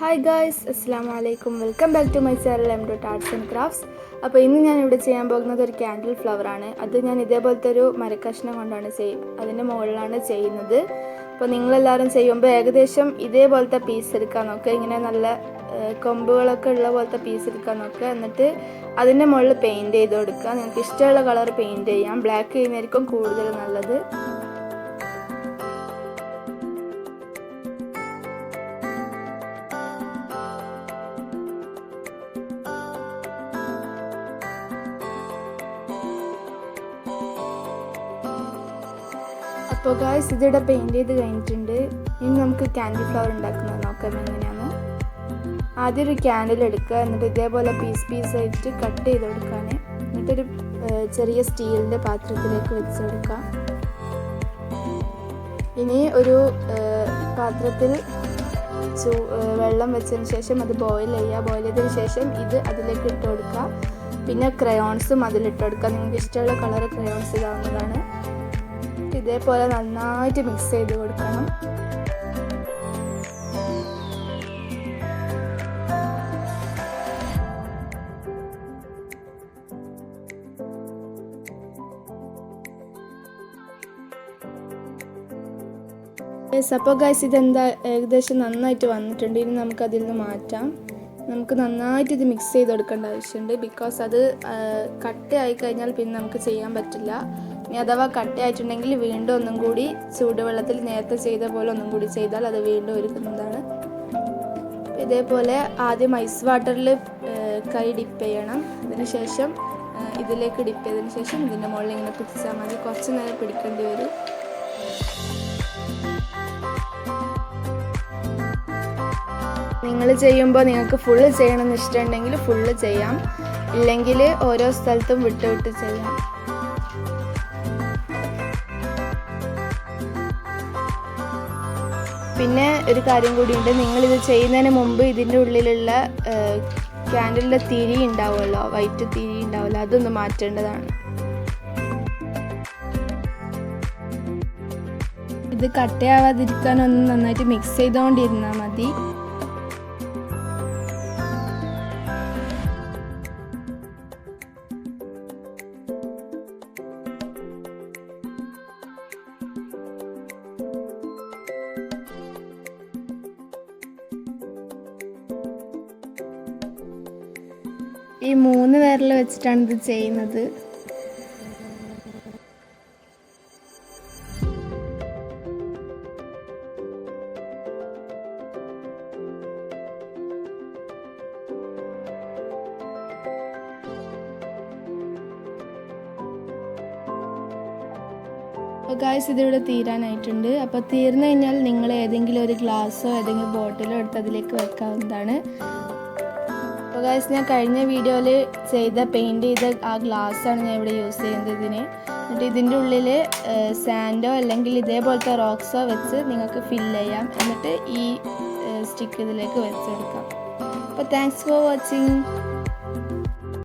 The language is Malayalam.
Hi guys, Assalamualaikum. Welcome back to my channel M.Artz and Craftz. അപ്പോൾ ഇന്ന് ഞാൻ ഇവിടെ ചെയ്യാൻ പോകുന്നത് ഒരു കാൻഡിൽ ഫ്ലവർ ആണ്. അത് ഞാൻ ഇതേപോലത്തെ ഒരു മരക്കഷ്ണം കൊണ്ടാണ് അതിന്റെ മുകളിലാണ് ചെയ്യുന്നത്. അപ്പോൾ നിങ്ങൾ എല്ലാവരും ചെയ്യുമ്പോൾ ഏകദേശം ഇതേപോലത്തെ പീസ് എടുക്കാൻ നോക്കുക. ഇങ്ങനെ നല്ല കൊമ്പുകളൊക്കെ ഉള്ള പോലത്തെ പീസ് എടുക്കാൻ നോക്കുക. എന്നിട്ട് അതിന്റെ മുകളിൽ പെയിന്റ് ചെയ്ത് കൊടുക്കുക. നിങ്ങൾക്ക് ഇഷ്ടമുള്ള കളർ പെയിന്റ് ചെയ്യാം. ബ്ലാക്ക് ചെയ്യുന്നതായിരിക്കും കൂടുതൽ നല്ലത്. അപ്പോൾ ഗായ്സ് ഇതിവിടെ പെയിൻറ്റ് ചെയ്ത് കഴിഞ്ഞിട്ടുണ്ട്. ഇനി നമുക്ക് ക്യാൻഡിൽ ഫ്ലവർ ഉണ്ടാക്കുന്നത് നോക്കാം എങ്ങനെയാണ്. ആദ്യം ഒരു ക്യാൻഡിൽ എടുക്കുക, എന്നിട്ട് ഇതേപോലെ പീസായിട്ട് കട്ട് ചെയ്ത് കൊടുക്കാൻ. എന്നിട്ടൊരു ചെറിയ സ്റ്റീലിൻ്റെ പാത്രത്തിലേക്ക് വെച്ച് കൊടുക്കുക. ഇനി ഒരു പാത്രത്തിൽ വെള്ളം വെച്ചതിന് ശേഷം അത് ബോയിൽ ചെയ്യുക. ബോയിൽ ചെയ്തതിന് ശേഷം ഇത് അതിലേക്ക് ഇട്ട് കൊടുക്കുക. പിന്നെ ക്രയോൺസും അതിലിട്ട് കൊടുക്കുക. നിങ്ങൾക്ക് ഇഷ്ടമുള്ള കളർ ക്രയോൺസ് ഇടാവുന്നതാണ്. ഇതേപോലെ നന്നായിട്ട് മിക്സ് ചെയ്ത് കൊടുക്കണം. അപ്പോൾ ഗൈസ് ഇതെന്താ ഏകദേശം നന്നായിട്ട് വന്നിട്ടുണ്ട്. ഇനി നമുക്കതിൽ നിന്ന് മാറ്റാം. നമുക്ക് നന്നായിട്ട് ഇത് മിക്സ് ചെയ്ത് കൊടുക്കേണ്ട ആവശ്യമുണ്ട്. ബിക്കോസ് അത് കട്ടയായി കഴിഞ്ഞാൽ പിന്നെ നമുക്ക് ചെയ്യാൻ പറ്റില്ല. ഇനി അഥവാ കട്ടയായിട്ടുണ്ടെങ്കിൽ വീണ്ടും ഒന്നും കൂടി ചൂടുവെള്ളത്തിൽ നേരത്തെ ചെയ്ത പോലെ ഒന്നും കൂടി ചെയ്താൽ അത് വീണ്ടും ഒരുക്കുന്നതാണ്. ഇതേപോലെ ആദ്യം ഐസ് വാട്ടറിൽ കൈ ഡിപ്പ് ചെയ്യണം. അതിനുശേഷം ഇതിലേക്ക് ഡിപ്പ് ചെയ്തതിന് ശേഷം ഇതിൻ്റെ മുകളിൽ ഇങ്ങനെ പിടിച്ചാൽ മതി. കുറച്ച് നേരം പിടിക്കേണ്ടി വരും. നിങ്ങൾ ചെയ്യുമ്പോൾ നിങ്ങൾക്ക് ഫുള്ള് ചെയ്യണമെന്ന് ഇഷ്ടമുണ്ടെങ്കിൽ ഫുള്ള് ചെയ്യാം, ഇല്ലെങ്കിൽ ഓരോ സ്ഥലത്തും വിട്ട് വിട്ട് ചെയ്യാം. പിന്നെ ഒരു കാര്യം കൂടിയുണ്ട്, നിങ്ങളിത് ചെയ്യുന്നതിന് മുമ്പ് ഇതിൻ്റെ ഉള്ളിലുള്ള ക്യാൻഡിലിൻ്റെ തിരി ഉണ്ടാവുമല്ലോ, വൈറ്റ് തിരി ഉണ്ടാവുമല്ലോ, അതൊന്ന് മാറ്റേണ്ടതാണ്. ഇത് കട്ടയാവാതിരിക്കാൻ ഒന്ന് നന്നായിട്ട് മിക്സ് ചെയ്തുകൊണ്ടിരുന്നാൽ മതി. ഈ 3 വിരൽ വെച്ചിട്ടാണ് ഇത് ചെയ്യുന്നത്. അപ്പോൾ ഗായ്സ് ഇതിവിടെ തീരാനായിട്ടുണ്ട്. അപ്പോൾ തീർന്നു കഴിഞ്ഞാൽ നിങ്ങൾ ഏതെങ്കിലും ഒരു ഗ്ലാസ്സോ ഏതെങ്കിലും ബോട്ടിലോ എടുത്ത് അതിലേക്ക് വെക്കാവുന്നതാണ്. അപ്പോൾ ഗൈസ് ഞാൻ കഴിഞ്ഞ വീഡിയോയിൽ പെയിൻറ്റ് ചെയ്ത ആ ഗ്ലാസ്സാണ് ഞാൻ ഇവിടെ യൂസ് ചെയ്യുന്നത് ഇതിന്. എന്നിട്ട് ഇതിൻ്റെ ഉള്ളിൽ സാൻഡോ അല്ലെങ്കിൽ ഇതേപോലത്തെ റോക്സോ വെച്ച് നിങ്ങൾക്ക് ഫില്ല് ചെയ്യാം. എന്നിട്ട് ഈ സ്റ്റിക്ക് ഇതിലേക്ക് വെച്ചെടുക്കാം. അപ്പോൾ താങ്ക്സ് ഫോർ വാച്ചിങ്.